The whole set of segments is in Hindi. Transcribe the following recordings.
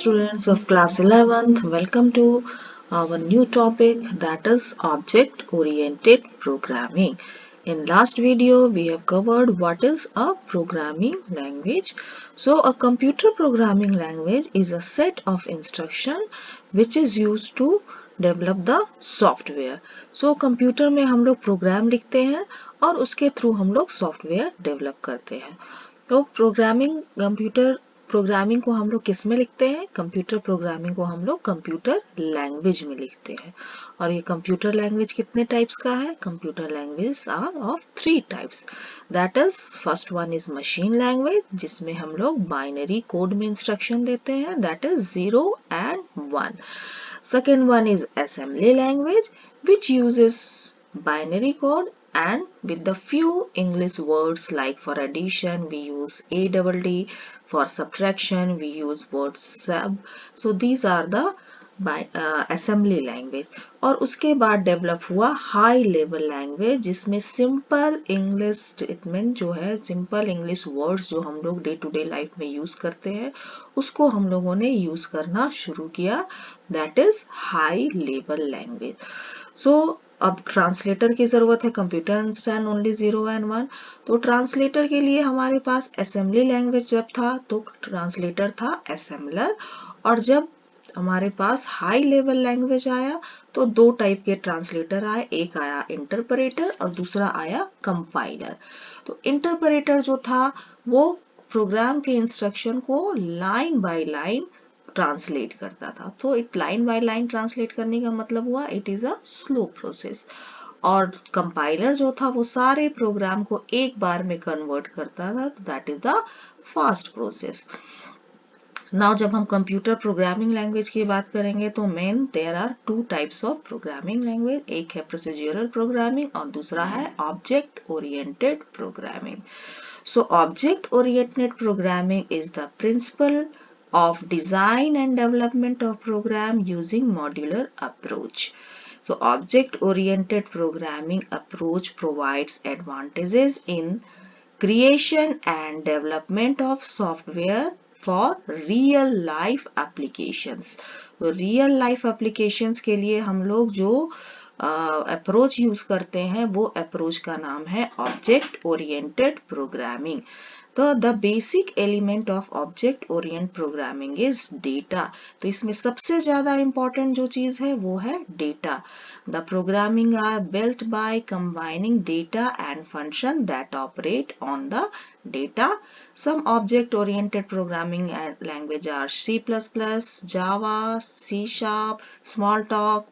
students of class 11th, welcome to our new topic, that is object oriented programming. In last video we have covered what is a programming language. So a computer programming language is a set of instruction which is used to develop the software. So computer में हम लोग प्रोग्राम लिखते हैं और उसके थ्रू हम लोग सॉफ्टवेयर डेवलप करते हैं. तो कंप्यूटर प्रोग्रामिंग को हम लोग किस में लिखते हैं? कंप्यूटर प्रोग्रामिंग को हम लोग कंप्यूटर लैंग्वेज में लिखते हैं. और ये कंप्यूटर लैंग्वेज कितने टाइप्स का है? Computer language are of 3 types. That is first one is machine language, जिसमें हम लोग बाइनरी कोड में इंस्ट्रक्शन देते हैं, that is 0 and 1. Second one is assembly language, which uses binary code and with the few English words, like for addition we use ADD, for subtraction we use word sub. So these are the assembly language. और उसके बाद डेवलप हुआ हाई लेवल लैंग्वेज, जिसमें सिंपल इंग्लिश स्टेटमेंट जो है, सिंपल इंग्लिश वर्ड्स जो हम लोग डे टू डे लाइफ में यूज करते हैं, उसको हम लोगों ने यूज करना शुरू किया, that is high level language. So अब ट्रांसलेटर की जरूरत है. Computer understand only 0 and 1. तो ट्रांसलेटर के लिए हमारे पास असेंबली लैंग्वेज जब था तो ट्रांसलेटर था असेंबलर, और जब हमारे पास हाई लेवल लैंग्वेज आया तो 2 टाइप के ट्रांसलेटर आए. एक आया इंटरप्रेटर और दूसरा आया कंपाइलर. तो इंटरप्रेटर जो था वो प्रोग्राम के इंस्ट्रक्शन को लाइन बाय लाइन ट्रांसलेट करता था. तो एक लाइन बाय लाइन ट्रांसलेट करने का मतलब हुआ it is a slow process. और कंपाइलर जो था वो सारे प्रोग्राम को एक बार में कन्वर्ट करता था, that is the fast process. Now जब हम कंप्यूटर प्रोग्रामिंग लैंग्वेज की बात करेंगे तो main there are 2 types of programming language. एक है प्रोसीजरल प्रोग्रामिंग और दूसरा है object oriented programming. So object-oriented programming is the principle of design and development of program using modular approach. So object-oriented programming approach provides advantages in creation and development of software for real life applications. तो real life applications के लिए हम लोग जो अप्रोच यूज करते हैं वो अप्रोच का नाम है ऑब्जेक्ट ओरिएंटेड प्रोग्रामिंग. तो the basic element of object oriented programming is data. तो इसमें सबसे ज्यादा इंपॉर्टेंट जो चीज है वो है data. The programming are built by combining data and function that operate on the data. Some object-oriented programming language are C++, Java, C#, Smalltalk,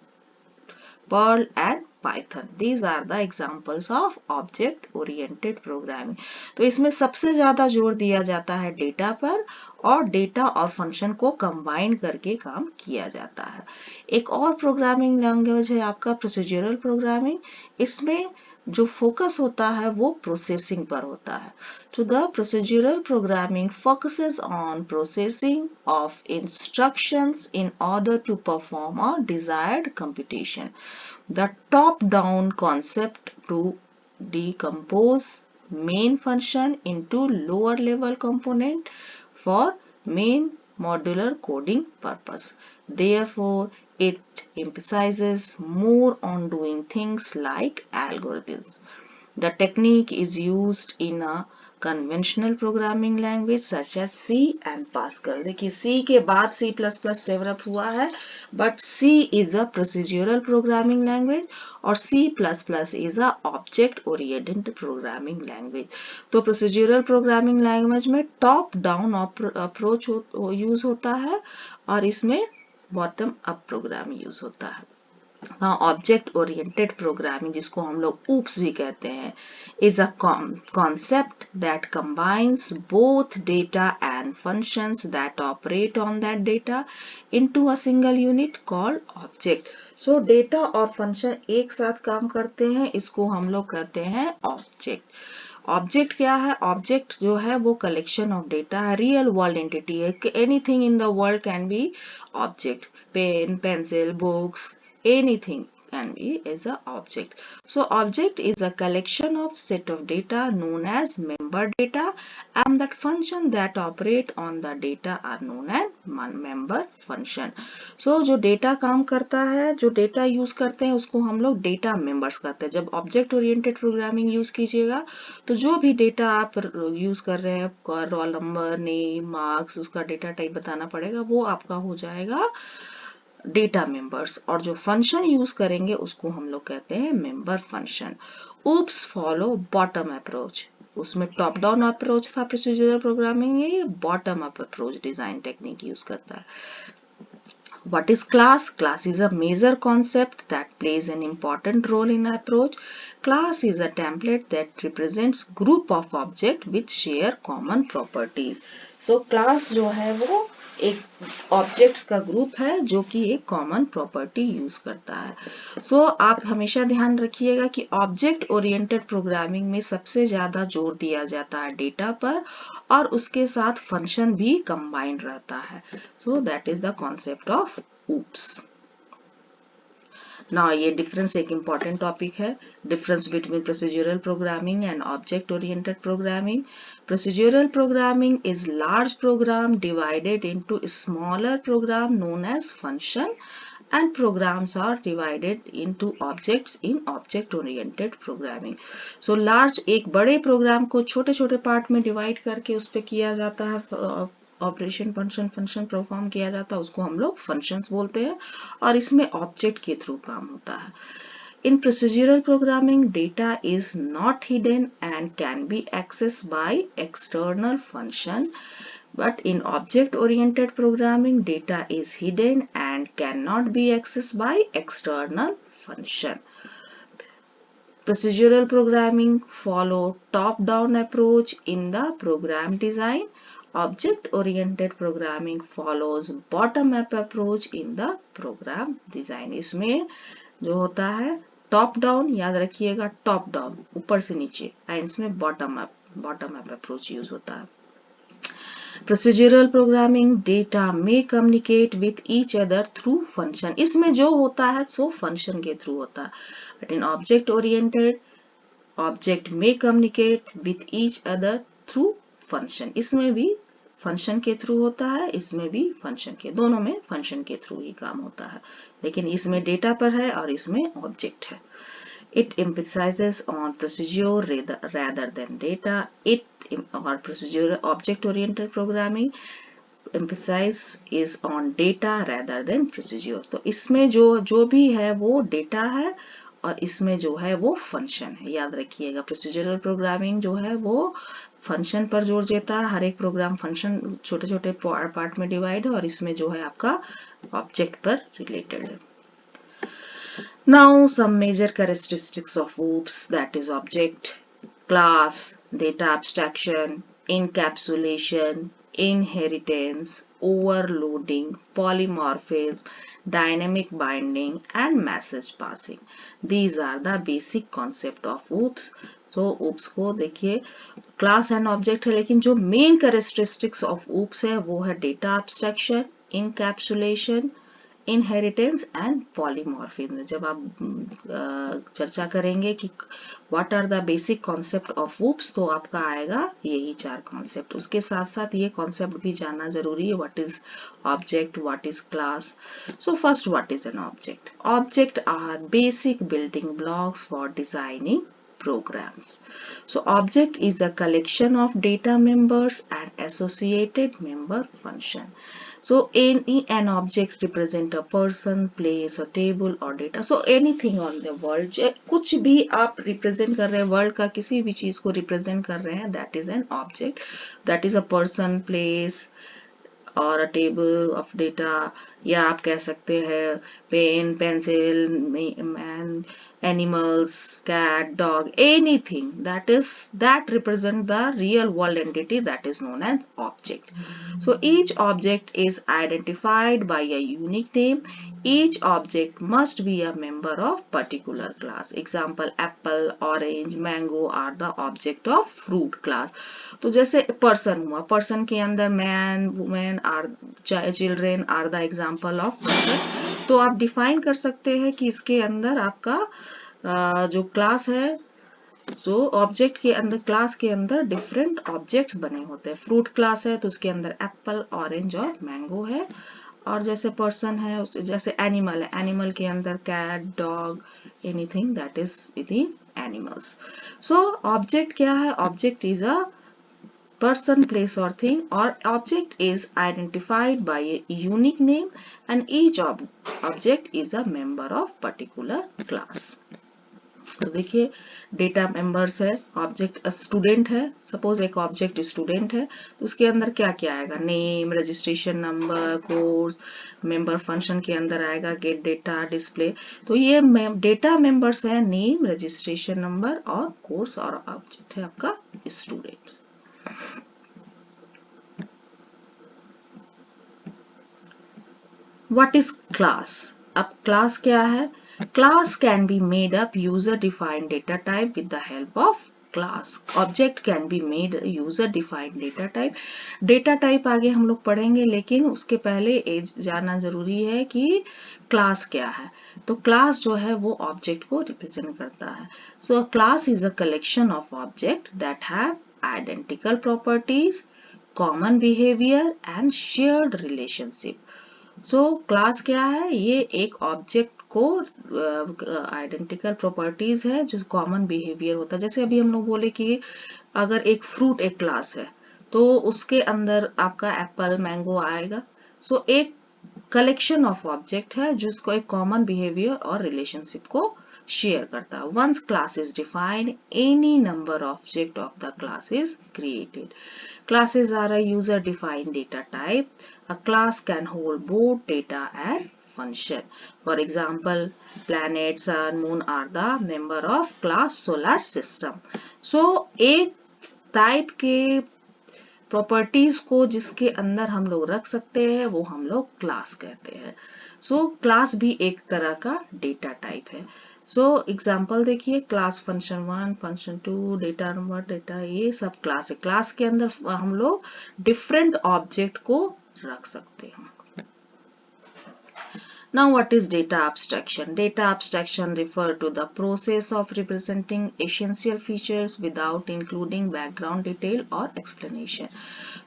Perl and Python. These are the examples of object-oriented programming. तो इसमें सबसे ज्यादा जोर दिया जाता है डेटा पर, और डेटा और फंक्शन को कंबाइन करके काम किया जाता है. एक और प्रोग्रामिंग लैंग्वेज है आपका प्रोसीजरल प्रोग्रामिंग. इसमें जो फोकस होता है वो प्रोसेसिंग पर होता है. तो the procedural programming focuses on processing of instructions in order to perform a desired computation. The top-down concept to decompose main function into lower level component for main modular coding purpose. Therefore, it emphasizes more on doing things like algorithms. The technique is used in a conventional programming language such as C and Pascal. देखिए C के बाद C++ डेवलप हुआ है, but C is a procedural programming language और C++ is a object oriented programming language. तो procedural programming language में top down approach यूज होता है और इसमें bottom up program यूज होता है. Now object oriented programming, जिसको हम लोग OOPS भी कहते हैं, is a concept that combines both data and functions that operate on that data into a single unit called object. So data और function एक साथ काम करते हैं, इसको हम लोग कहते हैं object. ऑब्जेक्ट क्या है? ऑब्जेक्ट जो है वो कलेक्शन ऑफ डेटा है, रियल वर्ल्ड एंटिटी है. Anything in the world can be object. Pen, pencil, books, anything can be as a object. So object is a collection of set of data known as member data, and that function that operate on the data are known as member function. So जो डेटा काम करता है, जो डेटा यूज करते हैं उसको हम लोग डेटा मेंबर्स कहते हैं. जब ऑब्जेक्ट ओरिएंटेड प्रोग्रामिंग यूज कीजिएगा तो जो भी डेटा आप यूज कर रहे हैं, रोल नंबर, नेम, मार्क्स, उसका डेटा टाइप बताना पड़ेगा, वो आपका हो जाएगा डेटा मेंबर्स. और जो फंक्शन यूज करेंगे उसको हम लोग कहते हैं member function. oops follow bottom approach. उसमें टॉप डाउन अप्रोच था प्रोसीजरल प्रोग्रामिंग में, ये bottom up approach design technique use करता है. What is class? Class is a major concept that plays an important role in approach. Class is a template that represents group of objects which share common properties. So class जो है वो एक ऑब्जेक्ट्स का ग्रुप है जो कि एक कॉमन प्रॉपर्टी यूज करता है. सो आप हमेशा ध्यान रखिएगा कि ऑब्जेक्ट ओरिएंटेड प्रोग्रामिंग में सबसे ज्यादा जोर दिया जाता है डेटा पर, और उसके साथ फंक्शन भी कंबाइंड रहता है. So that is the concept of oops. Now ये डिफरेंस एक इम्पॉर्टेंट टॉपिक है. Difference between procedural programming and object oriented programming. Procedural programming is large program divided into smaller program known as function, and programs are divided into objects in object oriented programming. So large एक बड़े प्रोग्राम को छोटे छोटे पार्ट में डिवाइड करके उस पे किया जाता है ऑपरेशन, फंक्शन परफॉर्म किया जाता है, उसको हम लोग फंक्शंस बोलते हैं, और इसमें ऑब्जेक्ट के थ्रू काम होता है. In procedural programming, data is not hidden and can be accessed by external function. But in object-oriented programming, data is hidden and cannot be accessed by external function. Procedural programming follow top-down approach in the program design. Object-oriented programming follows bottom-up approach in the program design. इसमें जो होता है टॉप डाउन, याद रखिएगा टॉप डाउन ऊपर से नीचे, एंड इसमें बॉटम अप अप्रोच यूज होता है. प्रोसीजरल प्रोग्रामिंग डेटा में communicate with each other through function. इसमें जो होता है सो फंक्शन के थ्रू होता है. But in object oriented, object में communicate with each other through function. इसमें भी फंक्शन के थ्रू होता है, इसमें भी फंक्शन के, दोनों में फंक्शन के थ्रू ही काम होता है, लेकिन इसमें डेटा पर है और इसमें ऑब्जेक्ट है. It emphasizes on procedure rather than data. Or procedure object oriented programming emphasis is on data rather than procedure. तो इसमें जो भी है वो डेटा है और इसमें जो है वो फंक्शन है. याद रखिएगा प्रोसीजरल प्रोग्रामिंग जो है वो फंक्शन पर जोर देता है. हर एक प्रोग्राम फंक्शन छोटे छोटे पार्ट में डिवाइड है, और इसमें जो है आपका ऑब्जेक्ट पर रिलेटेड है. Now some major characteristics of OOPS, that is object, class, data abstraction, encapsulation, inheritance, overloading, polymorphism, dynamic binding and message passing. These are the basic concept of OOPS. So OOPS को देखिए class and object है, लेकिन जो main characteristics of OOPS है वो है data abstraction, encapsulation, inheritance and polymorphism. जब आप चर्चा करेंगे कि what are the basic concept of OOPS तो आपका आएगा यही 4 कॉन्सेप्ट. उसके साथ साथ ये कॉन्सेप्ट भी जानना जरूरी है. What is object, what is class. So first, what is an object. Object are basic building blocks for designing programs. So object is a collection of data members and associated member function. So an object represent a person, place, a table or data. So anything on the world, कुछ भी आप represent कर रहे हैं, world का किसी भी चीज को represent कर रहे हैं, that is an object. That is a person, place और a table of data, या आप कह सकते हैं pen, pencil, man, animals, cat, dog, anything that represent the real world entity, that is known as object. So each object is identified by a unique name. Each object must be a member of particular class. Example, apple, orange, mango are the object of fruit class. तो जैसे person हुआ, person के अंदर man, woman, are children are the example of person. तो आप डिफाइन कर सकते हैं कि इसके अंदर आपका जो क्लास है, सो ऑब्जेक्ट के अंदर, क्लास के अंदर डिफरेंट ऑब्जेक्ट्स बने होते हैं। फ्रूट क्लास है तो उसके अंदर एप्पल, ऑरेंज और मैंगो है। और जैसे पर्सन है, जैसे एनिमल है, एनिमल के अंदर cat, dog, anything that is within animals. So object क्या है? Object is a person, place or thing, or object is identified by a unique name and each object is a member of particular class. तो देखिए डेटा मेंबर्स है, ऑब्जेक्ट स्टूडेंट है, सपोज एक ऑब्जेक्ट स्टूडेंट है तो उसके अंदर क्या क्या आएगा? Name, registration number, course, member function के अंदर आएगा गेट डेटा, डिस्प्ले। तो ये डेटा मेंबर्स है, नेम, रजिस्ट्रेशन नंबर और कोर्स, और ऑब्जेक्ट है आपका स्टूडेंट। What is class? अब class क्या है? Class can be made up user defined data type with the help of class. Object can be made user defined data type. Data type आगे हम लोग पढ़ेंगे, लेकिन उसके पहले जानना जरूरी है कि class क्या है। तो class जो है वो object को represent करता है। So a class is a collection of objects that have identical properties, common behavior and shared relationship. So class क्या है? ये एक ऑब्जेक्ट को आइडेंटिकल प्रॉपर्टीज है जो कॉमन बिहेवियर होता है। जैसे अभी हम लोग बोले कि अगर एक फ्रूट एक क्लास है तो उसके अंदर आपका एप्पल, मैंगो आएगा। सो एक कलेक्शन ऑफ ऑब्जेक्ट है जिसको एक कॉमन बिहेवियर और रिलेशनशिप को शेयर करता है। Once class is defined, any number object of the class is created. Classes are a user-defined data type. A class can hold both data and function. For example, planet, sun, moon are the member of class solar system. So, एक टाइप के प्रॉपर्टीज को जिसके अंदर हम लोग रख सकते हैं वो हम लोग क्लास कहते हैं। सो क्लास भी एक तरह का डेटा टाइप है। सो एग्जाम्पल देखिए, class function 1, function 2, data number, data, ये सब क्लास है। क्लास के अंदर हम लोग डिफरेंट ऑब्जेक्ट को रख सकते हैं। Now what is data abstraction? Data abstraction refer to the process of representing essential features without including background detail or explanation.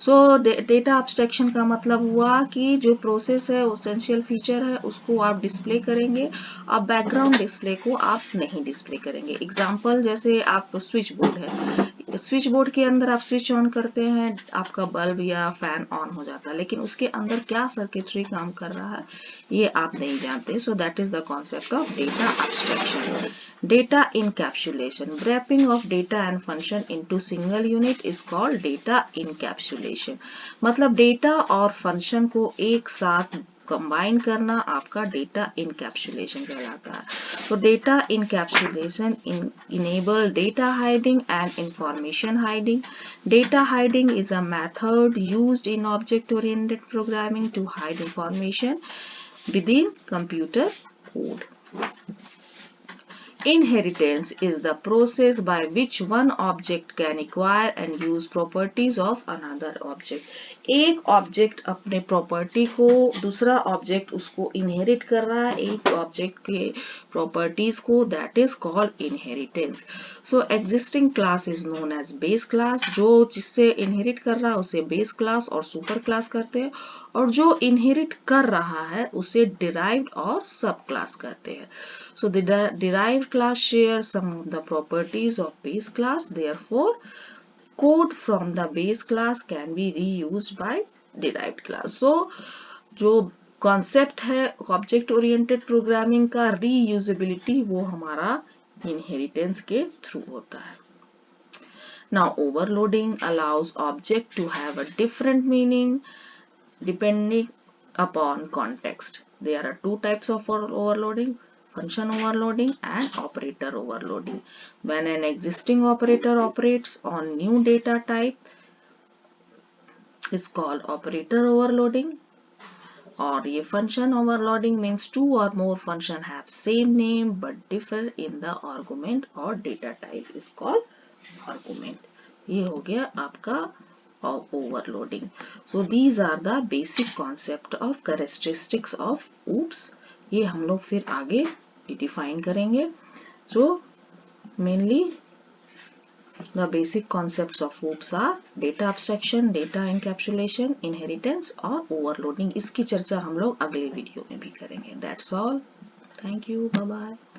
So data abstraction का मतलब हुआ कि जो प्रोसेस है, essential feature है, उसको आप डिस्प्ले करेंगे और बैकग्राउंड डिस्प्ले को आप नहीं डिस्प्ले करेंगे। एग्जाम्पल जैसे आप स्विच बोर्ड है, स्विच बोर्ड के अंदर आप स्विच ऑन करते हैं, आपका बल्ब या फैन ऑन हो जाता है, लेकिन उसके अंदर क्या सर्किटरी काम कर रहा है ये आप नहीं जानते। So that is the concept of data abstraction. Data encapsulation, wrapping of data and function into single unit is called data encapsulation। मतलब डेटा और फंक्शन को एक साथ कंबाइन करना आपका डेटा इनकैप्सुलेशन कहलाता है। तो data encapsulation enable data hiding and information hiding. Data hiding is a method used in object-oriented programming to hide information within computer code. Inheritance is the process by which one object can acquire and use properties of another object. एक ऑब्जेक्ट अपने प्रॉपर्टी को, दूसरा ऑब्जेक्ट उसको इनहेरिट कर रहा है एक ऑब्जेक्ट के प्रॉपर्टीज को, that is called inheritance. So existing class is known as base class. जो जिससे इनहेरिट कर रहा है उसे बेस क्लास और सुपर क्लास कहते हैं, और जो इनहेरिट कर रहा है उसे डिराइव्ड और सब क्लास कहते हैं। So the derived class shares some of the properties of base class. Therefore, code from the base class can be reused by derived class. So जो कॉन्सेप्ट है ऑब्जेक्ट ओरिएंटेड प्रोग्रामिंग का, रीयूजेबिलिटी, वो हमारा इनहेरिटेंस के थ्रू होता है। Now overloading allows object to have a different meaning depending upon context. There are two types of overloading: function overloading and operator overloading. When an existing operator operates on new data type is called operator overloading. और ये function overloading means two or more function have same name but differ in the argument or data type is called argument. ये हो गया आपका overloading. So these are the basic concept of characteristics of OOPS. ये हम लोग फिर आगे डिफाइन करेंगे। So mainly the basic concepts of OOPs are data abstraction, data encapsulation, inheritance और overloading। इसकी चर्चा हम लोग अगले वीडियो में भी करेंगे। That's all. Thank you. Bye bye.